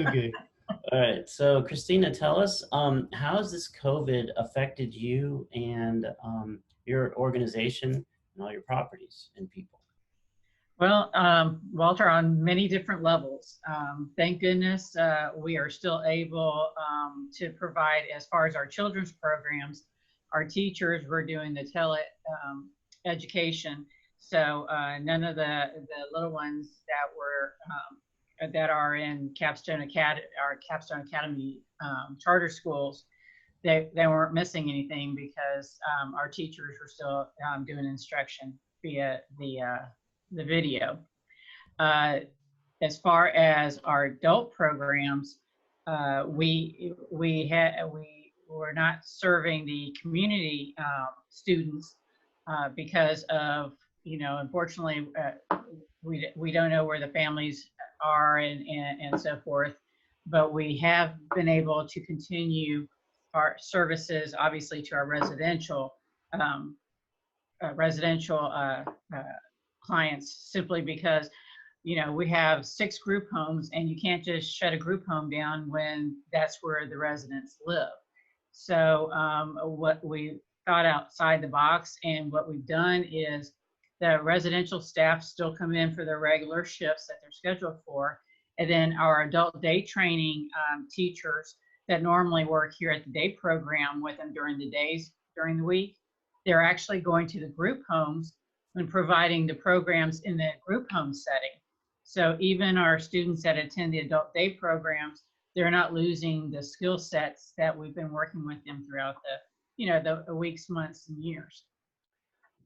Okay. All right. So Christina, tell us, how has this COVID affected you and your organization and all your properties and people? Well, Walter, on many different levels. Thank goodness we are still able to provide, as far as our children's programs, our teachers were doing the tele education. So none of the little ones that are in Capstone Academy, our Capstone Academy charter schools, they weren't missing anything because our teachers were still doing instruction via the video. Uh, as far as our adult programs, we were not serving the community students because of, unfortunately, we don't know where the families are and so forth, but we have been able to continue our services, obviously, to our um, residential clients, simply because we have 6 group homes, and you can't just shut a group home down when that's where the residents live. So what we thought outside the box, and what we've done is the residential staff still come in for their regular shifts that they're scheduled for, and then our adult day training teachers that normally work here at the day program with them during the days during the week, they're actually going to the group homes and providing the programs in the group home setting. So even our students that attend the adult day programs, they're not losing the skill sets that we've been working with them throughout the weeks, months, and years.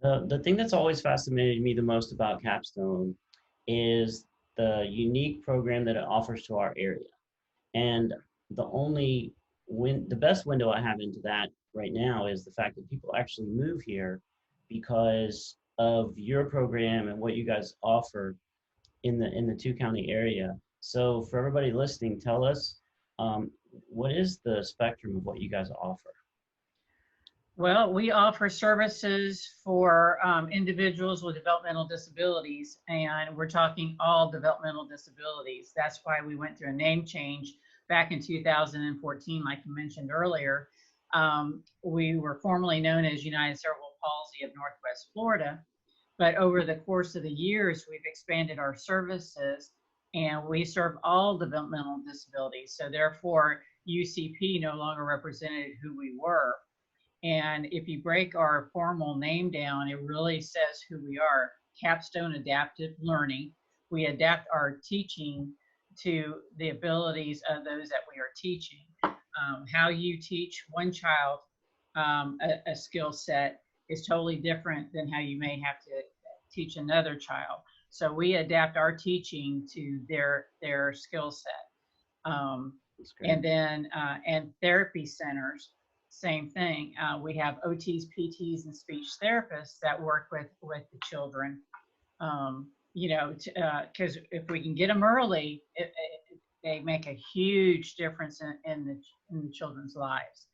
The thing that's always fascinated me the most about Capstone is the unique program that it offers to our area. And the best window I have into that right now is the fact that people actually move here because of your program and what you guys offer in the 2-county area. So for everybody listening, tell us, what is the spectrum of what you guys offer? Well, we offer services for individuals with developmental disabilities, and we're talking all developmental disabilities. That's why we went through a name change back in 2014, like you mentioned earlier. We were formerly known as United Cerebral Palsy of Northwest Florida, but over the course of the years, we've expanded our services, and we serve all developmental disabilities. So therefore, UCP no longer represented who we were. And if you break our formal name down, it really says who we are: Capstone Adaptive Learning. We adapt our teaching to the abilities of those that we are teaching. How you teach one child a skill set is totally different than how you may have to teach another child. So we adapt our teaching to their skill set. And then and therapy centers, same thing. We have OTs, PTs, and speech therapists that work with the children. Because if we can get them early, they make a huge difference in the children's lives.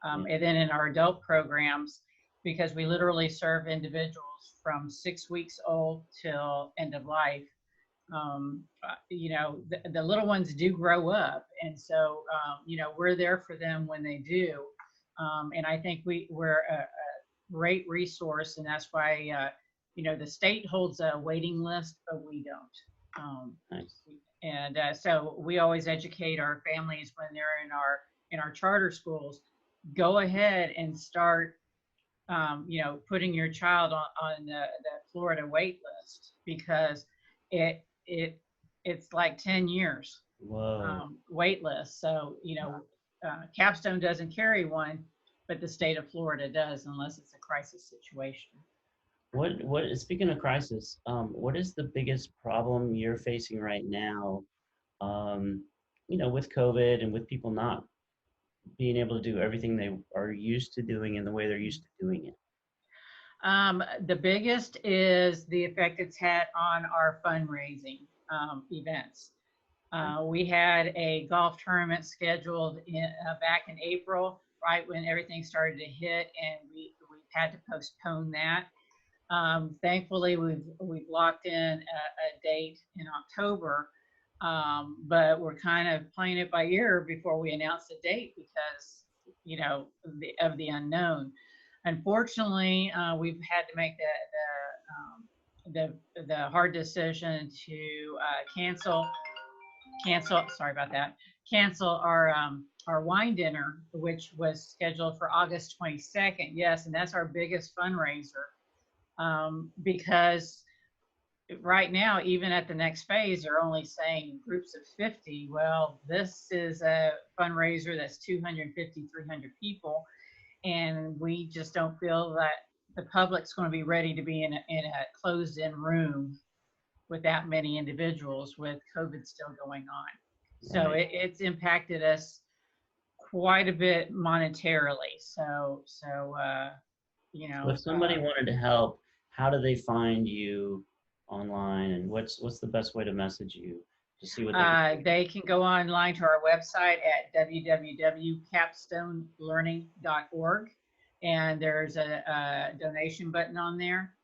And then in our adult programs, because we literally serve individuals from 6 weeks old till end of life, the little ones do grow up, and so we're there for them when they do. And I think we're a great resource, and that's why the state holds a waiting list, but we don't. Nice. And so we always educate our families when they're in our charter schools. Go ahead and start, putting your child on the Florida wait list, because it's like 10 years wait list. So Capstone doesn't carry one, but the state of Florida does, unless it's a crisis situation. Speaking of crisis, what is the biggest problem you're facing right now, with COVID and with people not being able to do everything they are used to doing in the way they're used to doing it? The biggest is the effect it's had on our fundraising events. We had a golf tournament scheduled back in April, right when everything started to hit, and we've had to postpone that. Thankfully, we've locked in a date in October, But we're kind of playing it by ear before we announce the date because, of the unknown. Unfortunately, we've had to make the hard decision to cancel. Sorry about that. Cancel our wine dinner, which was scheduled for August 22nd. Yes, and that's our biggest fundraiser, because right now, even at the next phase, they're only saying groups of 50. Well, this is a fundraiser that's 250, 300 people, and we just don't feel that the public's going to be ready to be in a closed-in room with that many individuals with COVID still going on. So Right. it's impacted us quite a bit monetarily. So if somebody wanted to help, how do they find you online, and what's the best way to message you to see what they can do? They can go online to our website at www.capstonelearning.org, and there's a donation button on there.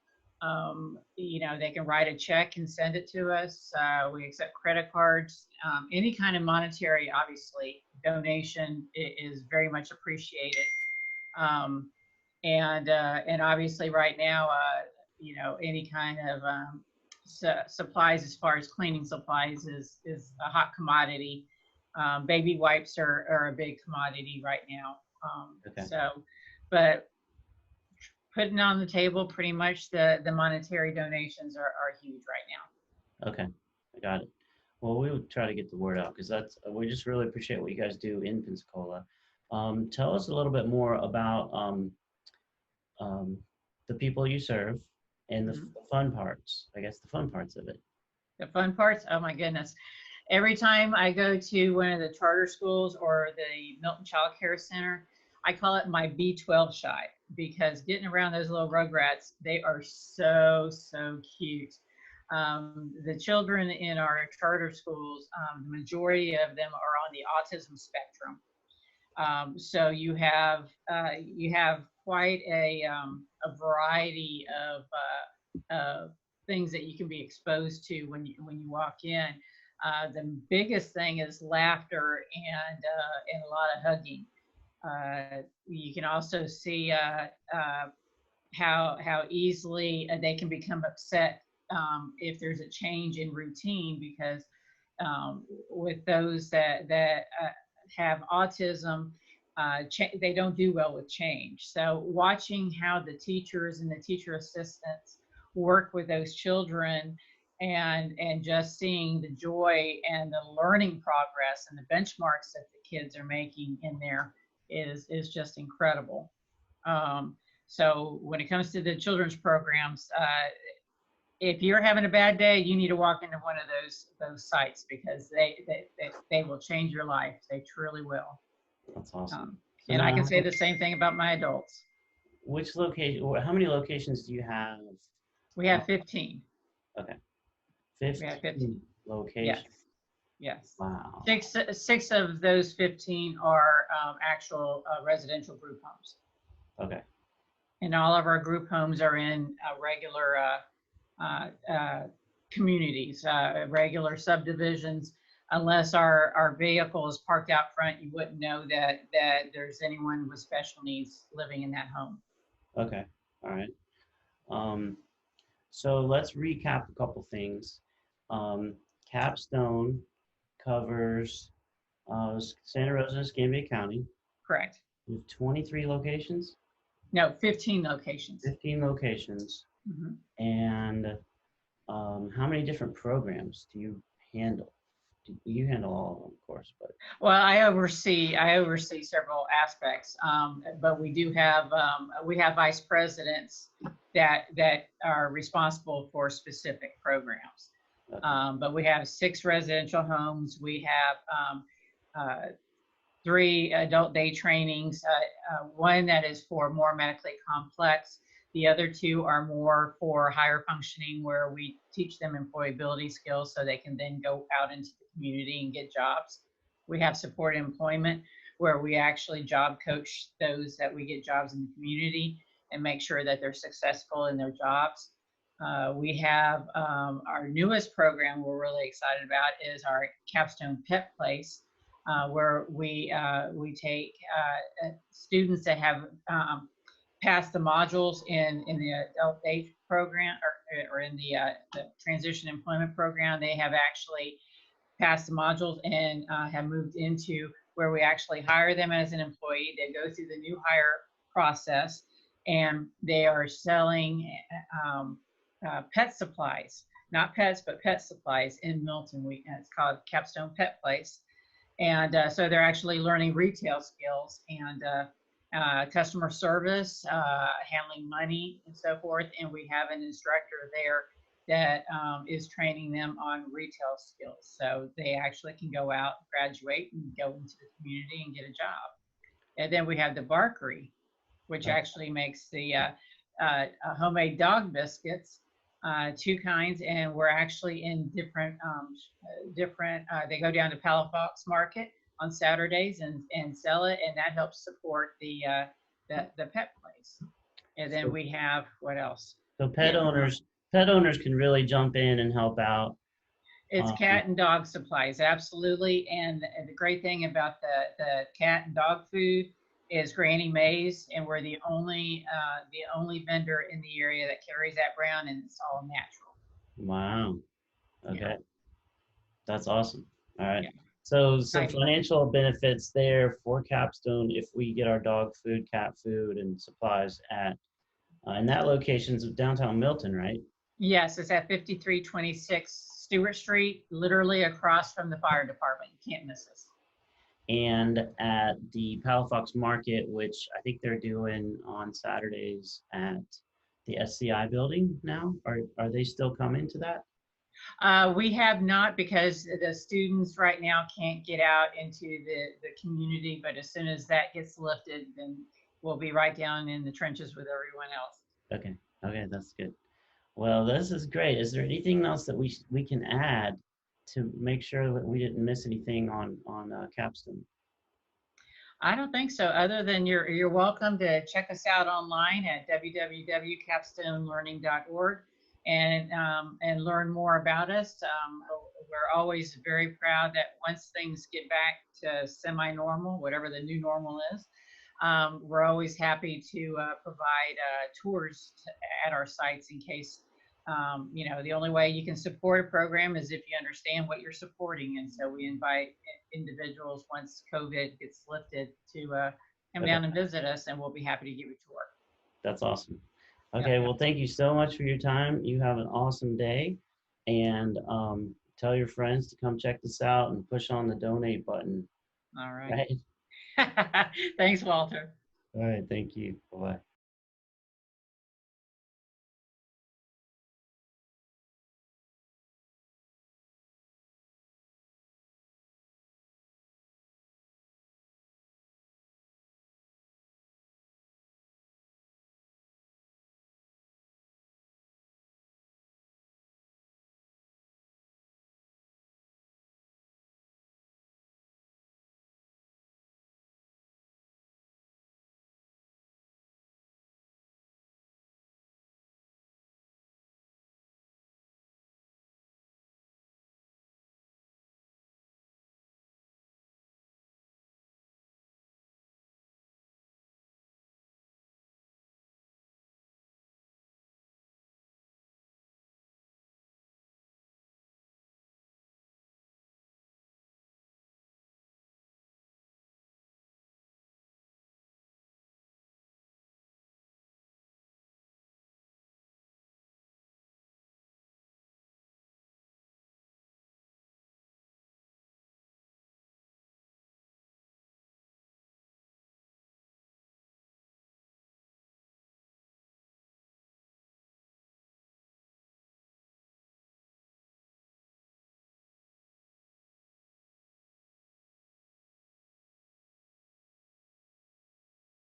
They can write a check and send it to us. We accept credit cards. Any kind of monetary, obviously, donation is very much appreciated. Um, and obviously, right now, any kind of supplies as far as cleaning supplies is a hot commodity. Baby wipes are a big commodity right now. Okay. But putting on the table, pretty much the monetary donations are huge right now. Okay. I got it. Well, we would try to get the word out because we just really appreciate what you guys do in Pensacola. Tell us a little bit more about um, the people you serve and the fun parts. I guess the fun parts of it. The fun parts, oh my goodness. Every time I go to one of the charter schools or the Milton Child Care Center, I call it my B12 shy, because getting around those little rugrats, they are so, so cute. The children in our charter schools, the majority of them are on the autism spectrum. So you have quite a variety of things that you can be exposed to when you walk in. The biggest thing is laughter and a lot of hugging. You can also see how easily they can become upset if there's a change in routine, because with those that have autism, they don't do well with change. So watching how the teachers and the teacher assistants work with those children, and just seeing the joy and the learning progress and the benchmarks that the kids are making in there is just incredible. So when it comes to the children's programs, if you're having a bad day, you need to walk into one of those sites, because they will change your life. They truly will. That's awesome. And I can say the same thing about my adults. Which location, or how many locations do you have? We have 15. Okay. 15, we have 15 locations. Yes. Wow. Six of those 15 are actual residential group homes. Okay. And all of our group homes are in regular communities, regular subdivisions. Unless our vehicle is parked out front, you wouldn't know that there's anyone with special needs living in that home. Okay. All right. So let's recap a couple things. Capstone covers Santa Rosa and Escambia County. Correct. We have 23 locations? No, 15 locations. 15 locations. Mm-hmm. And how many different programs do you handle? You handle all of them, of course, but well, I oversee several aspects, but we do have vice presidents that are responsible for specific programs. Okay. But we have 6 residential homes. We have 3 adult day trainings. One that is for more medically complex. The other 2 are more for higher functioning, where we teach them employability skills so they can then go out into the community and get jobs. We have support employment, where we actually job coach those that we get jobs in the community and make sure that they're successful in their jobs. We have our newest program we're really excited about is our Capstone Pet Place, where we take students that have passed the modules in the adult age program or in the transition employment program. They have actually passed the modules and have moved into where we actually hire them as an employee. They go through the new hire process, and they are selling pet supplies, not pets, but pet supplies in Milton. It's called Capstone Pet Place. And so they're actually learning retail skills and customer service, handling money, and so forth. And we have an instructor there that is training them on retail skills. So they actually can go out, graduate, and go into the community and get a job. And then we have the Barkery, which actually makes the homemade dog biscuits, two kinds, and we're actually in different, they go down to Palafox Market on Saturdays and sell it, and that helps support the pet place. And then we have, what else? So pet owners can really jump in and help out. It's cat and dog supplies, absolutely. And the great thing about the cat and dog food is Granny Mae's, and we're the only vendor in the area that carries that brand, and it's all natural. Wow. Okay. Yeah. That's awesome. All right. Yeah. So Right. Financial benefits there for Capstone if we get our dog food, cat food, and supplies at, and that location's downtown Milton, right? Yes, it's at 5326 Stewart Street, literally across from the fire department. You can't miss us. And at the Palafox Market, which I think they're doing on Saturdays at the SCI building now. Are they still coming to that? We have not, because the students right now can't get out into the community, but as soon as that gets lifted, then we'll be right down in the trenches with everyone else. Okay, that's good. Well, this is great. Is there anything else that we can add to make sure that we didn't miss anything on Capstone? I don't think so, other than you're welcome to check us out online at www.capstonelearning.org and learn more about us. We're always very proud that once things get back to semi-normal, whatever the new normal is, we're always happy to provide tours at our sites in case, the only way you can support a program is if you understand what you're supporting. And so we invite individuals, once COVID gets lifted, to come down and visit us, and we'll be happy to give you a tour. That's awesome. Okay, well, thank you so much for your time. You have an awesome day, and tell your friends to come check this out and push on the donate button. All right. Thanks, Walter. All right, thank you. Bye-bye.